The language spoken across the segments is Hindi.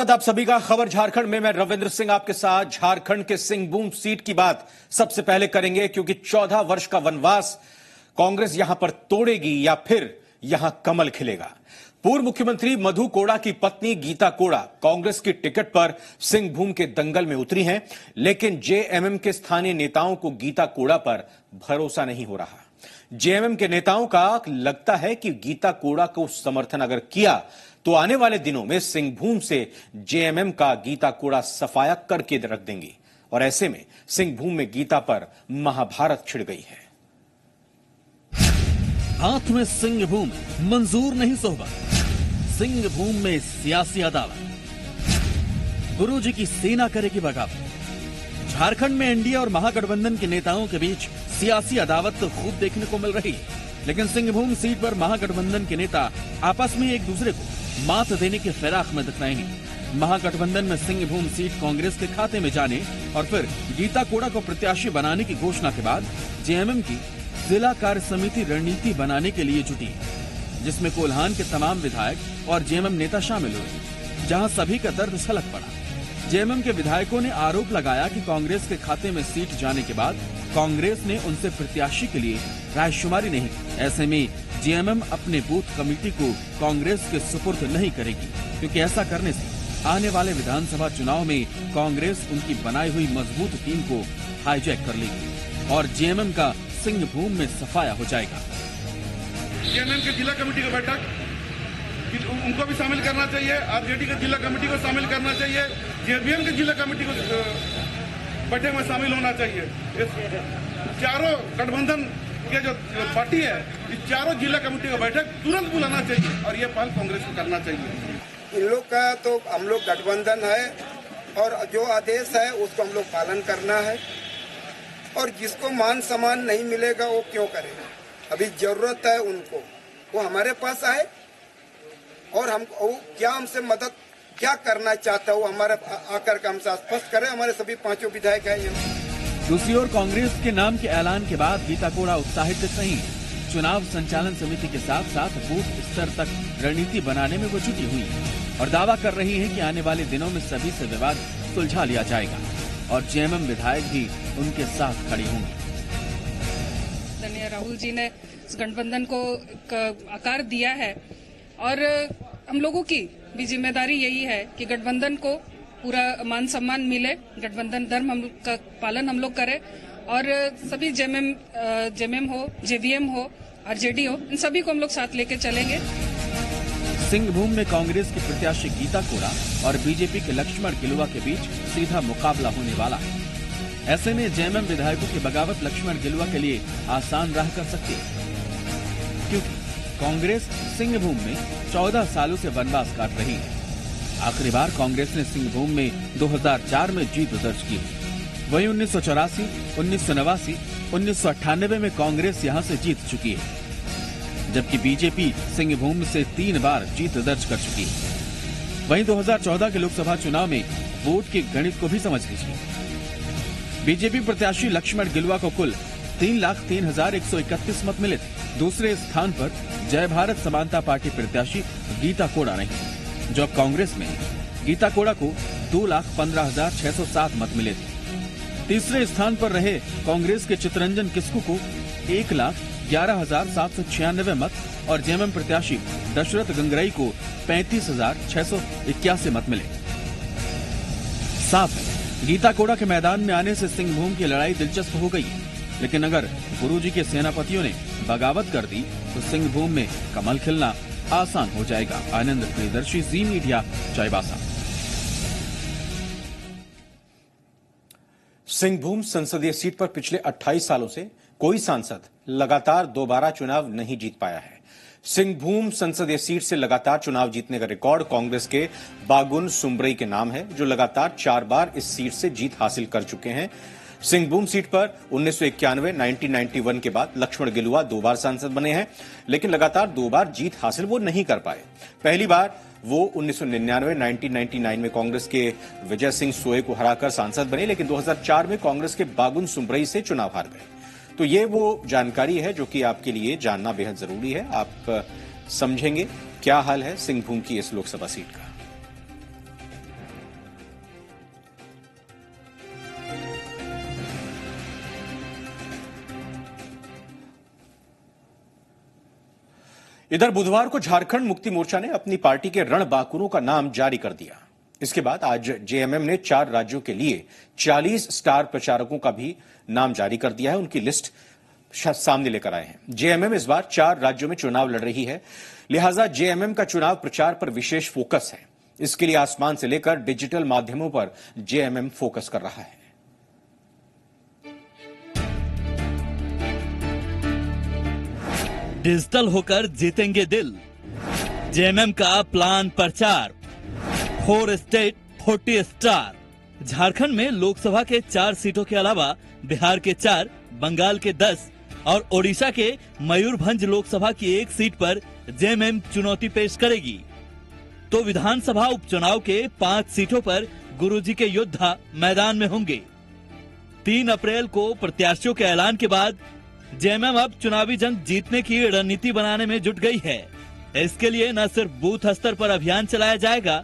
आप सभी का खबर झारखंड में। मैं रविंद्र सिंह आपके साथ। झारखंड के सिंहभूम सीट की बात सबसे पहले करेंगे, क्योंकि 14 वर्ष का वनवास कांग्रेस यहां पर तोड़ेगी या फिर यहां कमल खिलेगा। पूर्व मुख्यमंत्री मधु कोड़ा की पत्नी गीता कोड़ा कांग्रेस की टिकट पर सिंहभूम के दंगल में उतरी हैं, लेकिन जेएमएम के स्थानीय नेताओं को गीता कोड़ा पर भरोसा नहीं हो रहा। जेएमएम के नेताओं का लगता है कि गीता कोड़ा को समर्थन अगर किया तो आने वाले दिनों में सिंहभूम से जेएमएम का गीता कोड़ा सफाया करके रख देंगी, और ऐसे में सिंहभूम में गीता पर महाभारत छिड़ गई है। हाथ में सिंहभूम, मंजूर नहीं सोहबत। सिंहभूम में सियासी अदावत, गुरुजी की सेना करेगी बगावत। झारखंड में एनडीए और महागठबंधन के नेताओं के बीच सियासी अदावत तो खूब देखने को मिल रही है, लेकिन सिंहभूम सीट पर महागठबंधन के नेता आपस में एक दूसरे को मात देने के फिराक में दिख रहे हैं। महागठबंधन में सिंहभूम सीट कांग्रेस के खाते में जाने और फिर गीता कोड़ा को प्रत्याशी बनाने की घोषणा के बाद जेएमएम की जिला कार्य समिति रणनीति बनाने के लिए जुटी है, जिसमें कोल्हान के तमाम विधायक और जेएमएम नेता शामिल हुए, जहां सभी का दर्द छलक पड़ा। जेएमएम के विधायकों ने आरोप लगाया कि कांग्रेस के खाते में सीट जाने के बाद कांग्रेस ने उनसे प्रत्याशी के लिए रायशुमारी नहीं की। ऐसे में जेएमएम अपने बूथ कमेटी को कांग्रेस के सुपुर्द नहीं करेगी, क्योंकि ऐसा करने से आने वाले विधानसभा चुनाव में कांग्रेस उनकी बनाई हुई मजबूत टीम को हाईजैक कर लेगी और जेएमएम का सिंहभूम में सफाया हो जाएगा। जेएमएम के जिला कमेटी की बैठक उनको भी शामिल करना चाहिए, आरजेडी के जिला कमेटी को शामिल करना चाहिए, जेबीएम के जिला कमेटी को बैठक में शामिल होना चाहिए। चारों गठबंधन के जो पार्टी है, इस चारों जिला कमेटी का बैठक तुरंत बुलाना चाहिए और ये पहल कांग्रेस को करना चाहिए। इन लोग का तो हम लोग गठबंधन है और जो आदेश है उसको हम लोग पालन करना है, और जिसको मान सम्मान नहीं मिलेगा वो क्यों करेगा। अभी जरूरत है उनको, वो हमारे पास आए और हम क्या हमसे मदद क्या करना चाहता है वो हमारे आकर के हमसे स्पष्ट करे। हमारे सभी पांचों विधायक हैं यहाँ। दूसरी ओर कांग्रेस के नाम के ऐलान के बाद गीता कोड़ा उत्साहित दिख रही है। चुनाव संचालन समिति के साथ साथ बूथ स्तर तक रणनीति बनाने में वो जुटी हुई है और दावा कर रही है कि आने वाले दिनों में सभी से विवाद सुलझा लिया जाएगा और जेएमएम विधायक भी उनके साथ खड़े होंगे। राहुल जी ने इस गठबंधन को आकार दिया है और हम लोगों की भी जिम्मेदारी यही है कि गठबंधन को पूरा मान सम्मान मिले, गठबंधन धर्म हम का पालन हम लोग करें और सभी जेएमएम हो, जेवीएम हो, आरजेडी हो, इन सभी को हम लोग साथ लेके चलेंगे। सिंहभूम में कांग्रेस की प्रत्याशी गीता कोड़ा और बीजेपी के लक्ष्मण गिलुआ के बीच सीधा मुकाबला होने वाला है। ऐसे में जेएमएम विधायकों की बगावत लक्ष्मण गिलुआ के लिए आसान राह कर सकती है, क्योंकि कांग्रेस सिंहभूम में 14 सालों से वनवास काट रही है। आखिरी बार कांग्रेस ने सिंहभूम में 2004 में जीत दर्ज की। वहीं 1984, 1989, 1998 में कांग्रेस यहां से जीत चुकी है, जबकि बीजेपी सिंहभूम से 3 बार जीत दर्ज कर चुकी है। वहीं 2014 के लोकसभा चुनाव में वोट के गणित को भी समझ लीजिए। बीजेपी प्रत्याशी लक्ष्मण गिलुआ को कुल 3,03,131 मत मिले थे। दूसरे स्थान पर जय भारत समानता पार्टी प्रत्याशी गीता कोड़ा रही, जो अब कांग्रेस में है। गीता कोड़ा को 2,15,607 मत मिले थे। तीसरे स्थान पर रहे कांग्रेस के चितरंजन किस्कू को 1,11,796 मत और जेएमएम प्रत्याशी दशरथ गंगरई को 35,681 मत मिले। साफ है, गीता कोड़ा के मैदान में आने से सिंहभूम की लड़ाई दिलचस्प हो गई है, लेकिन अगर गुरुजी के सेनापतियों ने बगावत कर दी तो सिंहभूम में कमल खिलना आसान हो जाएगा। आनंद प्रियदर्शी, जी मीडिया, चाईबासा। सिंहभूम संसदीय सीट पर पिछले 28 सालों से कोई सांसद लगातार दोबारा चुनाव नहीं जीत पाया है। सिंहभूम संसदीय सीट से लगातार चुनाव जीतने का रिकॉर्ड कांग्रेस के बागुन सुमरई के नाम है, जो लगातार 4 बार इस सीट से जीत हासिल कर चुके हैं। सिंहभूम सीट पर 1991 के बाद लक्ष्मण गिलुआ 2 बार सांसद बने हैं, लेकिन लगातार 2 बार जीत हासिल वो नहीं कर पाए। पहली बार वो 1999 में कांग्रेस के विजय सिंह सोए को हराकर सांसद बने, लेकिन 2004 में कांग्रेस के बागुन सुमरई से चुनाव हार गए। तो ये वो जानकारी है जो कि आपके लिए जानना बेहद जरूरी है। आप समझेंगे क्या हाल है सिंहभूम की इस लोकसभा सीट का। इधर बुधवार को झारखंड मुक्ति मोर्चा ने अपनी पार्टी के रणबांकुरों का नाम जारी कर दिया। इसके बाद आज जेएमएम ने 4 राज्यों के लिए 40 स्टार प्रचारकों का भी नाम जारी कर दिया है। उनकी लिस्ट सामने लेकर आए हैं। जेएमएम इस बार 4 राज्यों में चुनाव लड़ रही है, लिहाजा जेएमएम का चुनाव प्रचार पर विशेष फोकस है। इसके लिए आसमान से लेकर डिजिटल माध्यमों पर जेएमएम फोकस कर रहा है। डिजिटल होकर जीतेंगे दिल, जेएमएम का प्लान प्रचार, 4 स्टेट 40 स्टार। झारखंड में लोकसभा के 4 सीटों के अलावा बिहार के 4, बंगाल के 10 और ओडिशा के मयूरभंज लोकसभा की 1 सीट पर जेएमएम चुनौती पेश करेगी। तो विधानसभा उपचुनाव के 5 सीटों पर गुरुजी के योद्धा मैदान में होंगे। 3 अप्रैल को प्रत्याशियों के ऐलान के बाद जेएमएम अब चुनावी जंग जीतने की रणनीति बनाने में जुट गई है। इसके लिए न सिर्फ बूथ स्तर पर अभियान चलाया जाएगा,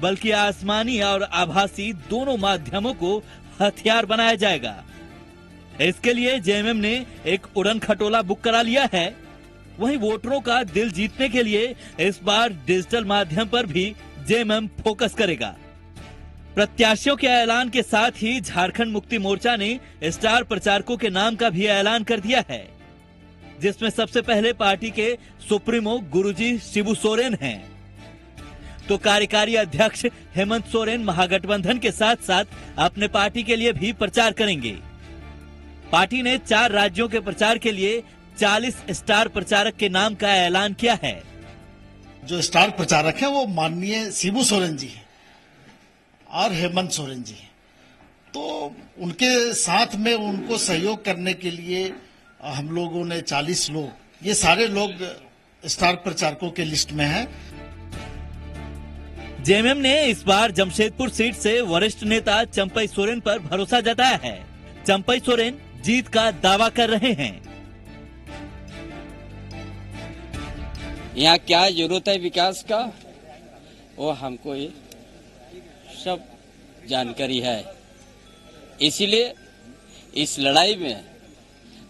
बल्कि आसमानी और आभासी दोनों माध्यमों को हथियार बनाया जाएगा। इसके लिए जेएमएम ने एक उड़न खटोला बुक करा लिया है। वहीं वोटरों का दिल जीतने के लिए इस बार डिजिटल माध्यम पर भी जेएमएम फोकस करेगा। प्रत्याशियों के ऐलान के साथ ही झारखंड मुक्ति मोर्चा ने स्टार प्रचारकों के नाम का भी ऐलान कर दिया है, जिसमें सबसे पहले पार्टी के सुप्रीमो गुरुजी शिबू सोरेन हैं। तो कार्यकारी अध्यक्ष हेमंत सोरेन महागठबंधन के साथ साथ अपने पार्टी के लिए भी प्रचार करेंगे। पार्टी ने 4 राज्यों के प्रचार के लिए 40 स्टार प्रचारक के नाम का ऐलान किया है। जो स्टार प्रचारक है वो माननीय शिबू सोरेन जी है और हेमंत सोरेन जी हैं। तो उनके साथ में उनको सहयोग करने के लिए हम लोगों ने 40 लोग, ये सारे लोग स्टार प्रचारकों के लिस्ट में हैं। जेएमएम ने इस बार जमशेदपुर सीट से वरिष्ठ नेता चंपई सोरेन पर भरोसा जताया है। चंपई सोरेन जीत का दावा कर रहे हैं। यहाँ क्या जरूरत है विकास का, वो हमको ये सब जानकारी है। इसीलिए इस लड़ाई में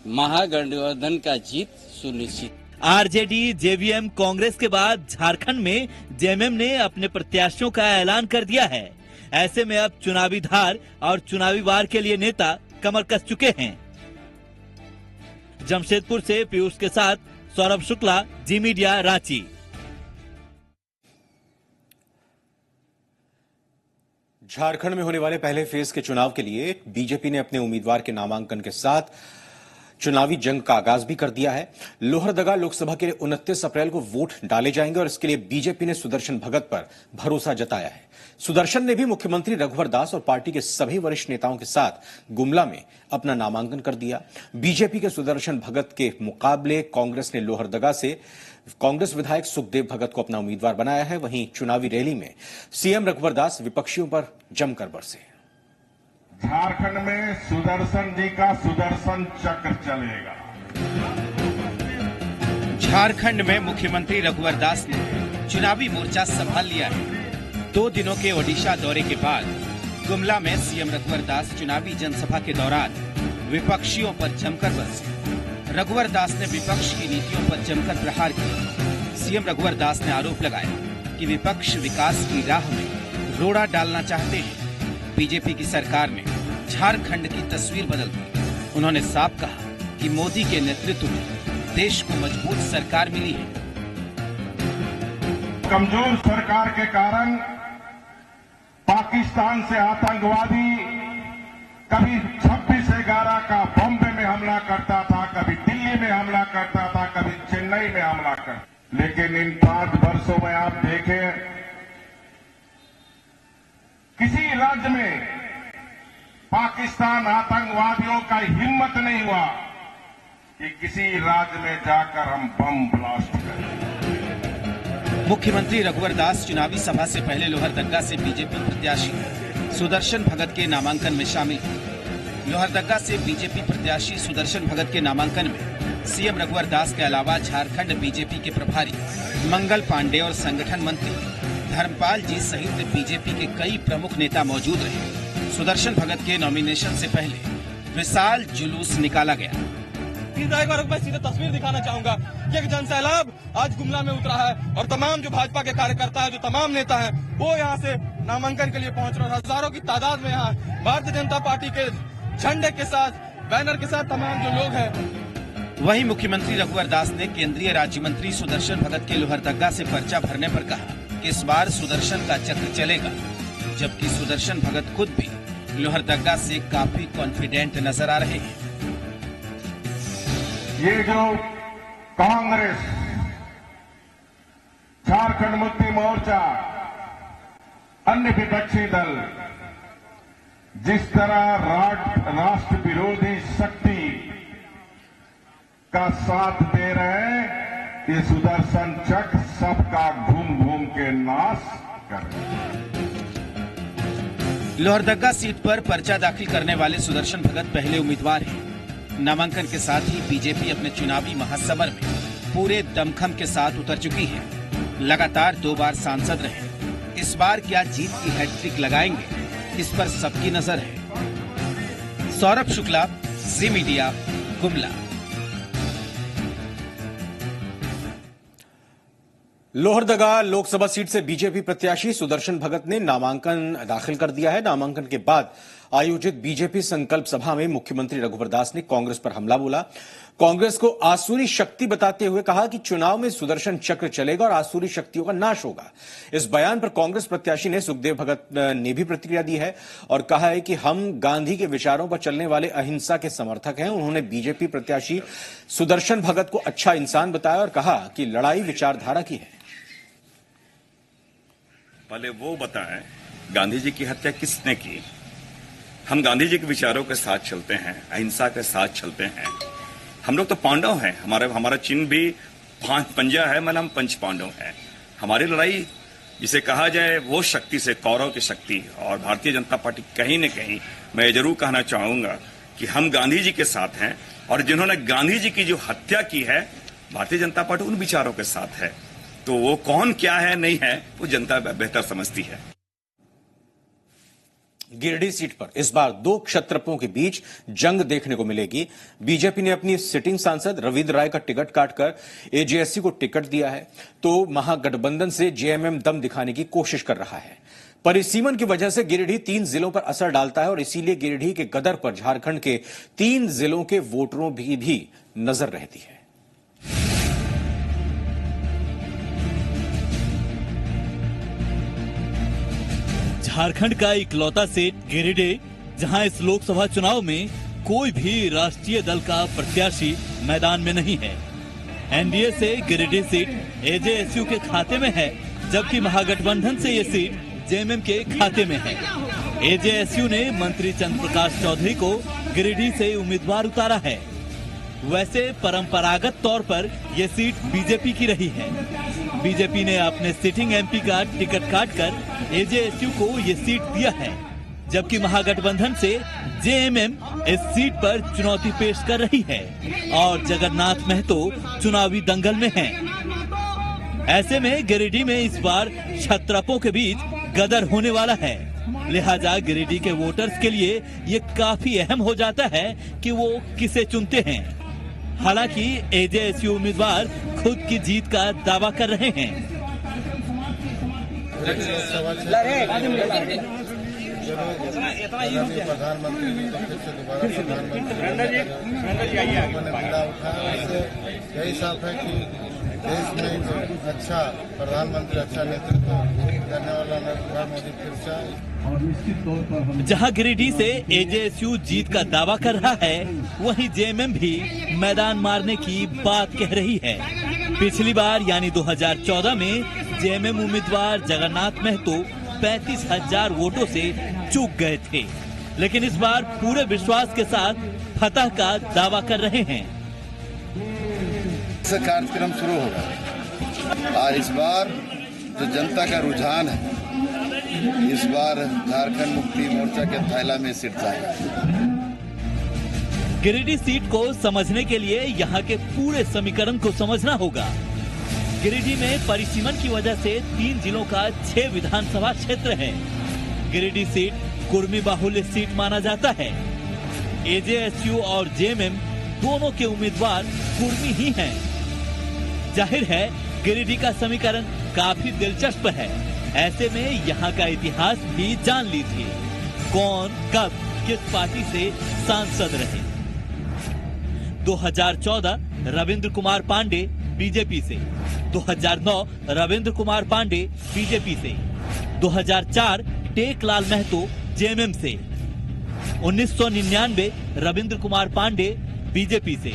महागठबंधन का जीत सुनिश्चित। आरजेडी, जेवीएम, कांग्रेस के बाद झारखंड में जेएमएम ने अपने प्रत्याशियों का ऐलान कर दिया है। ऐसे में अब चुनावी धार और चुनावी वार के लिए नेता कमर कस चुके हैं। जमशेदपुर से पीयूष के साथ सौरभ शुक्ला, जी मीडिया, रांची। झारखंड में होने वाले पहले फेज के चुनाव के लिए बीजेपी ने अपने उम्मीदवार के नामांकन के साथ चुनावी जंग का आगाज भी कर दिया है। लोहरदगा लोकसभा के लिए 29 अप्रैल को वोट डाले जाएंगे और इसके लिए बीजेपी ने सुदर्शन भगत पर भरोसा जताया है। सुदर्शन ने भी मुख्यमंत्री रघुवर दास और पार्टी के सभी वरिष्ठ नेताओं के साथ गुमला में अपना नामांकन कर दिया। बीजेपी के सुदर्शन भगत के मुकाबले कांग्रेस ने लोहरदगा से कांग्रेस विधायक सुखदेव भगत को अपना उम्मीदवार बनाया है। वहीं चुनावी रैली में सीएम रघुवर दास विपक्षियों पर जमकर बरसे। झारखंड में सुदर्शन जी का सुदर्शन चक्र चलेगा। झारखंड में मुख्यमंत्री रघुवर दास ने चुनावी मोर्चा संभाल लिया है। 2 दिनों के ओडिशा दौरे के बाद गुमला में सीएम रघुवर दास चुनावी जनसभा के दौरान विपक्षियों पर जमकर बरसे। रघुवर दास ने विपक्ष की नीतियों पर जमकर प्रहार किया। सीएम रघुवर दास ने आरोप लगाया कि विपक्ष विकास की राह में रोड़ा डालना चाहते हैं। बीजेपी की सरकार ने झारखंड की तस्वीर बदल दी। उन्होंने साफ कहा कि मोदी के नेतृत्व में देश को मजबूत सरकार मिली है। कमजोर सरकार के कारण पाकिस्तान से आतंकवादी कभी 26/11 का बॉम्बे में हमला करता था, कभी दिल्ली में हमला करता था, कभी चेन्नई में हमला करता। लेकिन इन 5 वर्षों में आप देखें, किसी राज्य में पाकिस्तान आतंकवादियों का हिम्मत नहीं हुआ कि किसी राज्य में जाकर हम बम ब्लास्ट करें। मुख्यमंत्री रघुवर दास चुनावी सभा से पहले लोहरदगा से बीजेपी प्रत्याशी सुदर्शन भगत के नामांकन में शामिल हुए। लोहरदगा से बीजेपी प्रत्याशी सुदर्शन भगत के नामांकन में सीएम रघुवर दास के अलावा झारखंड बीजेपी के प्रभारी मंगल पांडे और संगठन मंत्री धर्मपाल जी सहित बीजेपी के कई प्रमुख नेता मौजूद रहे। सुदर्शन भगत के नॉमिनेशन से पहले विशाल जुलूस निकाला गया। एक बार मैं सीधे तस्वीर दिखाना चाहूंगा कि एक जनसैलाब आज गुमला में उतरा है और तमाम जो भाजपा के कार्यकर्ता है, जो तमाम नेता हैं, वो यहाँ से नामांकन के लिए पहुंच रहे हैं। हजारों की तादाद में यहाँ भारतीय जनता पार्टी के झंडे के साथ, बैनर के साथ तमाम जो लोग हैं। वहीं मुख्यमंत्री रघुवर दास ने केंद्रीय राज्य मंत्री सुदर्शन भगत के लोहरदगा से पर्चा भरने पर कहा कि इस बार सुदर्शन का चक्र चलेगा, जबकि सुदर्शन भगत खुद भी लोहरदगा से काफी कॉन्फिडेंट नजर आ रहे हैं। ये जो कांग्रेस, झारखंड मुक्ति मोर्चा, अन्य विपक्षी दल जिस तरह राष्ट्र विरोधी शक्ति का साथ दे रहे हैं, ये सुदर्शन चक्र सबका घूम घूम के नाश कर रहे हैं। लोहरदगा सीट पर पर्चा दाखिल करने वाले सुदर्शन भगत पहले उम्मीदवार हैं। नामांकन के साथ ही बीजेपी अपने चुनावी महासमर में पूरे दमखम के साथ उतर चुकी है। लगातार 2 बार सांसद रहे। इस बार क्या जीत की हैट्रिक लगाएंगे, इस पर सबकी नजर है। सौरभ शुक्ला, जी मीडिया, गुमला। लोहरदगा लोकसभा सीट से बीजेपी प्रत्याशी सुदर्शन भगत ने नामांकन दाखिल कर दिया है। नामांकन के बाद आयोजित बीजेपी संकल्प सभा में मुख्यमंत्री रघुवर दास ने कांग्रेस पर हमला बोला। कांग्रेस को आसुरी शक्ति बताते हुए कहा कि चुनाव में सुदर्शन चक्र चलेगा और आसुरी शक्तियों का नाश होगा। इस बयान पर कांग्रेस प्रत्याशी ने सुखदेव भगत ने भी प्रतिक्रिया दी है और कहा है कि हम गांधी के विचारों पर चलने वाले अहिंसा के समर्थक हैं। उन्होंने बीजेपी प्रत्याशी सुदर्शन भगत को अच्छा इंसान बताया और कहा कि लड़ाई विचारधारा की है। पहले वो बताएं गांधी जी की हत्या किसने की। हम गांधी जी के विचारों के साथ चलते हैं, अहिंसा के साथ चलते हैं। हम लोग तो पांडव हैं, हमारा चिन्ह भी 5 पंजा है, मतलब हम 5 पांडव हैं। हमारी लड़ाई जिसे कहा जाए वो शक्ति से, कौरव की शक्ति। और भारतीय जनता पार्टी कहीं न कहीं, मैं जरूर कहना चाहूंगा कि हम गांधी जी के साथ हैं और जिन्होंने गांधी जी की जो हत्या की है, भारतीय जनता पार्टी उन विचारों के साथ है। तो वो कौन क्या है नहीं है वो जनता बेहतर समझती है। गिरिडीह सीट पर इस बार 2 क्षत्रपों के बीच जंग देखने को मिलेगी। बीजेपी ने अपनी सिटिंग सांसद रविंद्र राय का टिकट काटकर एजेएसयू को टिकट दिया है, तो महागठबंधन से जेएमएम दम दिखाने की कोशिश कर रहा है। परिसीमन की वजह से गिरिडीह 3 जिलों पर असर डालता है और इसीलिए गिरिडीह के गदर पर झारखंड के 3 जिलों के वोटरों की भी नजर रहती है। झारखंड का इकलौता सीट गिरिडीह, जहां इस लोकसभा चुनाव में कोई भी राष्ट्रीय दल का प्रत्याशी मैदान में नहीं है। एनडीए से गिरिडीह सीट एजेएसयू के खाते में है, जबकि महागठबंधन से ये सीट जेएमएम के खाते में है। एजेएसयू ने मंत्री चंद्र प्रकाश चौधरी को गिरिडीह से उम्मीदवार उतारा है। वैसे परंपरागत तौर पर यह सीट बीजेपी की रही है। बीजेपी ने अपने सिटिंग एमपी का टिकट काटकर एजेएसयू को ये सीट दिया है, जबकि महागठबंधन से जेएमएम इस सीट पर चुनौती पेश कर रही है और जगन्नाथ महतो चुनावी दंगल में हैं। ऐसे में गिरिडीह में इस बार क्षत्रपों के बीच गदर होने वाला है। लिहाजा गिरिडीह के वोटर्स के लिए ये काफी अहम हो जाता है कि वो किसे चुनते हैं। हालांकि एजेएसयू उम्मीदवार खुद की जीत का दावा कर रहे हैं। प्रधानमंत्री यही साफ है कि देश में अच्छा प्रधानमंत्री, अच्छा नेतृत्व करने वाला नरेंद्र मोदी फिर से। जहां गिरिडीह से एजेएसयू जीत का दावा कर रहा है, वहीं जेएमएम भी मैदान मारने की बात कह रही है। पिछली बार यानी 2014 में जेएमएम उम्मीदवार जगन्नाथ महतो 35,000 वोटों से चूक गए थे, लेकिन इस बार पूरे विश्वास के साथ फतह का दावा कर रहे हैं। कार्यक्रम शुरू होगा और इस बार जो जनता का रुझान है, इस बार झारखंड मुक्ति मोर्चा के थैला में सीट जाएगा। गिरिडीह सीट को समझने के लिए यहाँ के पूरे समीकरण को समझना होगा। गिरिडीह में परिसीमन की वजह से 3 जिलों का 6 विधानसभा क्षेत्र है। गिरिडीह सीट कुर्मी बाहुल्य सीट माना जाता है। एजेएसयू और जेएमएम दोनों के उम्मीदवार कुर्मी ही हैं। जाहिर है गिरिडीह का समीकरण काफी दिलचस्प है। ऐसे में यहाँ का इतिहास भी जान लीजिए, कौन कब किस पार्टी से सांसद रहे। 2014 रविंद्र कुमार पांडे बीजेपी से, 2009 रविंद्र कुमार पांडे बीजेपी से, 2004 टेकलाल महतो जेएमएम से, 1999 रविंद्र कुमार पांडे बीजेपी से,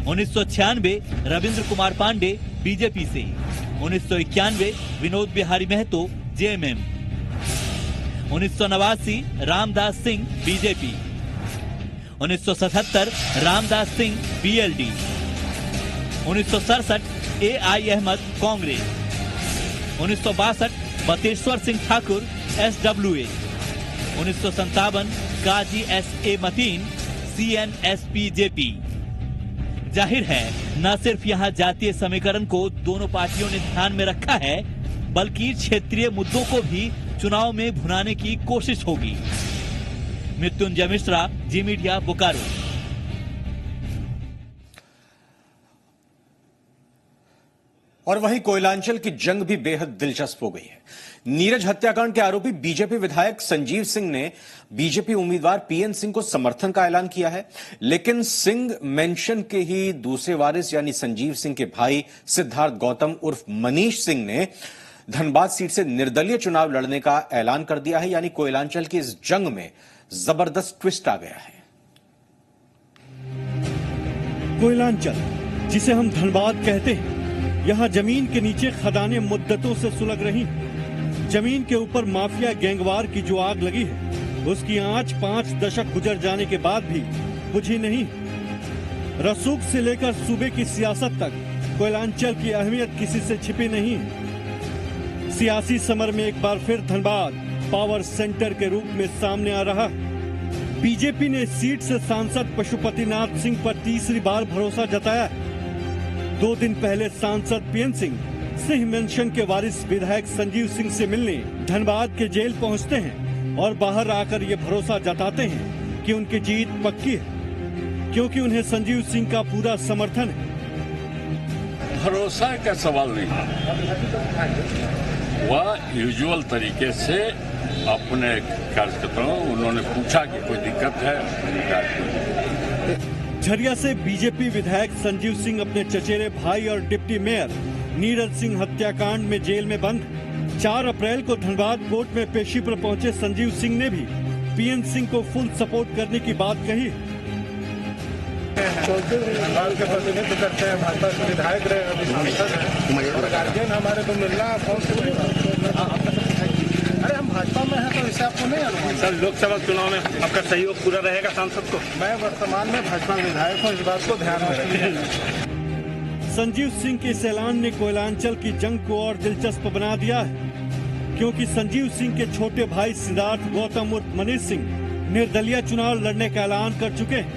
1996 रविंद्र कुमार पांडे बीजेपी से, 1991 Vinod Bihari Mahato JMM, 1989 Ramdas Singh BJP, 1977 Ramdas Singh BLD, 1967 AI Ahmed Congress, 1962 Bateshwar Singh Thakur SWA, 1957 Qazi SA Mateen CNSPJP. जाहिर है न सिर्फ यहाँ जातीय समीकरण को दोनों पार्टियों ने ध्यान में रखा है, बल्कि क्षेत्रीय मुद्दों को भी चुनाव में भुनाने की कोशिश होगी। मृत्युंजय मिश्रा, जी मीडिया, बोकारो। और वहीं कोयलांचल की जंग भी बेहद दिलचस्प हो गई है। नीरज हत्याकांड के आरोपी बीजेपी विधायक संजीव सिंह ने बीजेपी उम्मीदवार पीएन सिंह को समर्थन का ऐलान किया है, लेकिन सिंह मेंशन के ही दूसरे वारिस यानी संजीव सिंह के भाई सिद्धार्थ गौतम उर्फ मनीष सिंह ने धनबाद सीट से निर्दलीय चुनाव लड़ने का ऐलान कर दिया है। यानी कोयलांचल की इस जंग में जबरदस्त ट्विस्ट आ गया है। कोयलांचल, जिसे हम धनबाद कहते हैं, यहाँ जमीन के नीचे खदानें मुद्दतों से सुलग रही। जमीन के ऊपर माफिया गैंगवार की जो आग लगी है, उसकी आंच 5 दशक गुजर जाने के बाद भी बुझी नहीं। रसूख से लेकर सूबे की सियासत तक कोयलांचल की अहमियत किसी से छिपी नहीं। सियासी समर में एक बार फिर धनबाद पावर सेंटर के रूप में सामने आ रहा। बीजेपी ने सीट से सांसद पशुपतिनाथ सिंह पर तीसरी बार भरोसा जताया। 2 दिन पहले सांसद पीएन सिंह मेंशन के वारिस विधायक संजीव सिंह से मिलने धनबाद के जेल पहुंचते हैं और बाहर आकर ये भरोसा जताते हैं कि उनकी जीत पक्की है, क्योंकि उन्हें संजीव सिंह का पूरा समर्थन है। भरोसा का सवाल नहीं, वह यूजुअल तरीके से अपने कार्यकर्ताओं, उन्होंने पूछा कि कोई दिक्कत है। झरिया से बीजेपी विधायक संजीव सिंह अपने चचेरे भाई और डिप्टी मेयर नीरज सिंह हत्याकांड में जेल में बंद। 4 अप्रैल को धनबाद कोर्ट में पेशी पर पहुंचे संजीव सिंह ने भी पीएन सिंह को फुल सपोर्ट करने की बात कही। धनबाद के प्रतिनिधित्व करते हैं, भाजपा के विधायक रहे, अभी सांसद हैं और गार्जियन हमारे को मिलना। अरे हम भाजपा में हैं तो इसे आपको नहीं अनुमान। सर, लोकसभा चुनाव में आपका सहयोग पूरा रहेगा सांसद को? मैं वर्तमान में भाजपा विधायक हूँ, इस बात को ध्यान में रखिए। संजीव सिंह के इस ऐलान ने कोयलांचल की जंग को और दिलचस्प बना दिया है, क्योंकि संजीव सिंह के छोटे भाई सिद्धार्थ गौतम उर्फ मनीष सिंह निर्दलीय चुनाव लड़ने का ऐलान कर चुके हैं।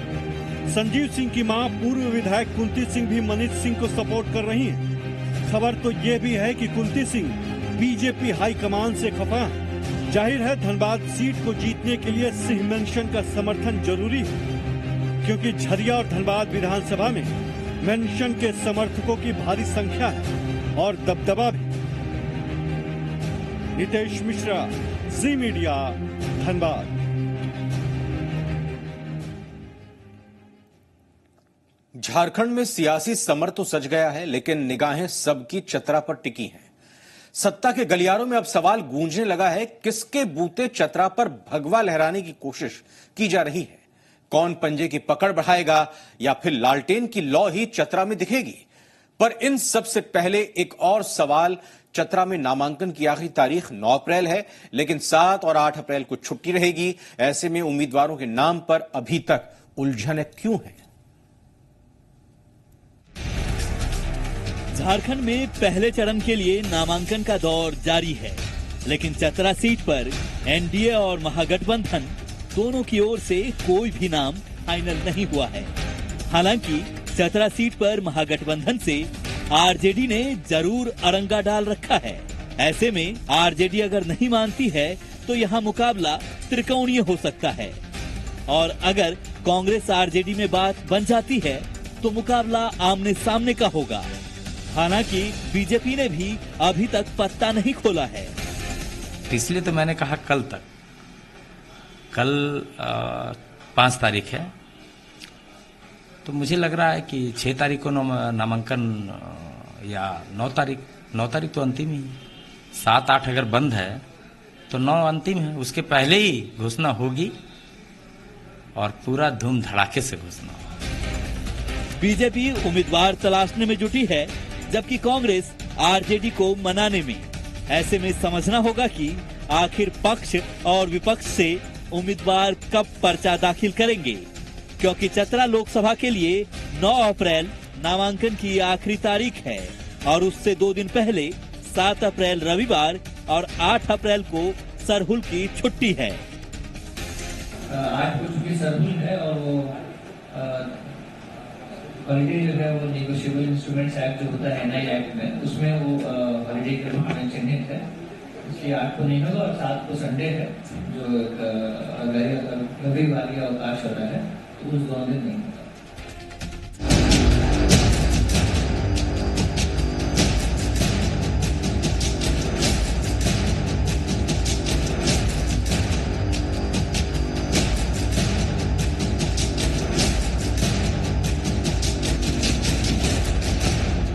संजीव सिंह की मां पूर्व विधायक कुंती सिंह भी मनीष सिंह को सपोर्ट कर रही हैं। खबर तो ये भी है कि कुंती सिंह बीजेपी हाईकमान से खफा है। जाहिर है धनबाद सीट को जीतने के लिए सिंह मेंशन का समर्थन जरूरी है, क्योंकि झरिया और धनबाद विधानसभा में मेंशन के समर्थकों की भारी संख्या है और दबदबा भी। नितेश मिश्रा, जी मीडिया, धनबाद। झारखंड में सियासी समर तो सज गया है, लेकिन निगाहें सबकी चतरा पर टिकी हैं। सत्ता के गलियारों में अब सवाल गूंजने लगा है, किसके बूते चतरा पर भगवा लहराने की कोशिश की जा रही है। कौन पंजे की पकड़ बढ़ाएगा या फिर लालटेन की लौ ही चतरा में दिखेगी। पर इन सबसे पहले एक और सवाल, चतरा में नामांकन की आखिरी तारीख 9 अप्रैल है, लेकिन 7 और 8 अप्रैल को छुट्टी रहेगी। ऐसे में उम्मीदवारों के नाम पर अभी तक उलझन क्यों है? झारखंड में पहले चरण के लिए नामांकन का दौर जारी है, लेकिन चतरा सीट पर एनडीए और महागठबंधन दोनों की ओर से कोई भी नाम फाइनल नहीं हुआ है। हालांकि चतरा सीट पर महागठबंधन से आरजेडी ने जरूर अरंगा डाल रखा है। ऐसे में आरजेडी अगर नहीं मानती है तो यहाँ मुकाबला त्रिकोणीय हो सकता है, और अगर कांग्रेस आरजेडी में बात बन जाती है तो मुकाबला आमने सामने का होगा। हालांकि बीजेपी ने भी अभी तक पत्ता नहीं खोला है। इसलिए तो मैंने कहा कल तक, कल 5 तारीख है, तो मुझे लग रहा है कि 6 तारीख को नामांकन या 9 तारीख तो अंतिम ही, 7-8 अगर बंद है तो 9 अंतिम है, उसके पहले ही घोषणा होगी और पूरा धूम धड़ाके से घोषणा होगी। बीजेपी उम्मीदवार तलाशने में जुटी है, जबकि कांग्रेस आरजेडी को मनाने में। ऐसे में समझना होगा कि आखिर पक्ष और विपक्ष से उम्मीदवार कब पर्चा दाखिल करेंगे, क्योंकि चतरा लोकसभा के लिए 9 अप्रैल नामांकन की आखिरी तारीख है और उससे 2 दिन पहले 7 अप्रैल रविवार और 8 अप्रैल को सरहुल की छुट्टी है। आज को चूंकि सरहुल है और वो हॉलीडे जो है वो नेगोशिएबल इंस्ट्रूमेंट्स एक्ट जो होता है NI एक्ट में, उसमें वो हॉलीडे के रूप में चिन्हित है, इसलिए 8 को नहीं होगा और 7 को संडे है जो रविवार का अवकाश हो रहा है, तो उस 2 दिन नहीं।